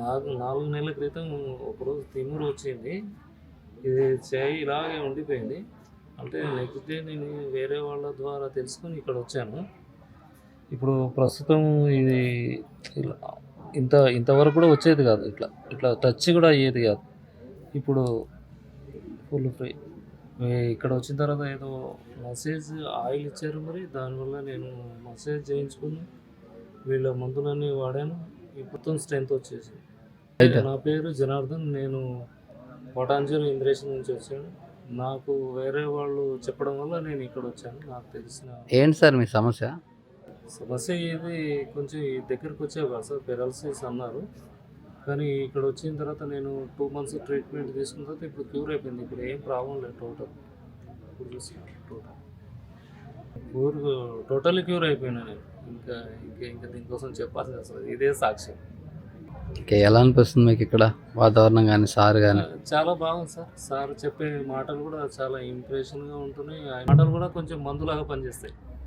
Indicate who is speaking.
Speaker 1: నాకు 4 నెలల క్రితం ఒకరోజు తిమ్మిరి వచ్చింది. ఇది చెయ్యి ఇలాగే ఉండిపోయింది. అంటే నెక్స్ట్ డే నేను వేరే వాళ్ళ ద్వారా తెలుసుకొని ఇక్కడొచ్చాను. ఇప్పుడు ప్రస్తుతం ఇది ఇలా ఇంతవరకు కూడా వచ్చేది కాదు. ఇట్లా టచ్ కూడా అయ్యేది కాదు. ఇప్పుడు ఫుల్ ఫ్రీ. ఇక్కడ వచ్చిన తర్వాత ఏదో మసాజ్ ఆయిల్ ఇచ్చారు మరి. దానివల్ల నేను మసాజ్ చేయించుకుని వీళ్ళ మందులన్నీ వాడాను. మొత్తం స్ట్రెంత్ వచ్చేసింది. నా పేరు జనార్దన్. నేను పటాంజలి ఇంద్రేషన్ నుంచి వచ్చాను. నాకు వేరే వాళ్ళు చెప్పడం వల్ల నేను ఇక్కడ వచ్చాను. నాకు తెలిసిన
Speaker 2: ఏంటి సార్ మీ సమస్య?
Speaker 1: సమస్య ఇది కొంచెం ఈ దగ్గరికి వచ్చేవి కాదు సార్. పెరాలసిస్ అన్నారు. కానీ ఇక్కడ వచ్చిన తర్వాత నేను 2 months ట్రీట్మెంట్ తీసుకున్న తర్వాత ఇప్పుడు క్యూర్ అయిపోయింది. ఇప్పుడు ఏం ప్రాబ్లం లేదు. ఇప్పుడు టోటల్లీ క్యూర్ అయిపోయినా నేను. ఇంకా ఇంకా దీనికోసం చెప్పాల్సిన అసలు ఇదే సాక్ష్యం.
Speaker 2: ఓకే, ఎలా అనిపిస్తుంది మీకు ఇక్కడ వాతావరణం కానీ సార్ కానీ?
Speaker 1: చాలా బాగుంది సార్. సార్ చెప్పే మాటలు కూడా చాలా ఇంప్రెషన్గా ఉంటున్నాయి. ఆ మాటలు కూడా కొంచెం మందులాగా పనిచేస్తాయి.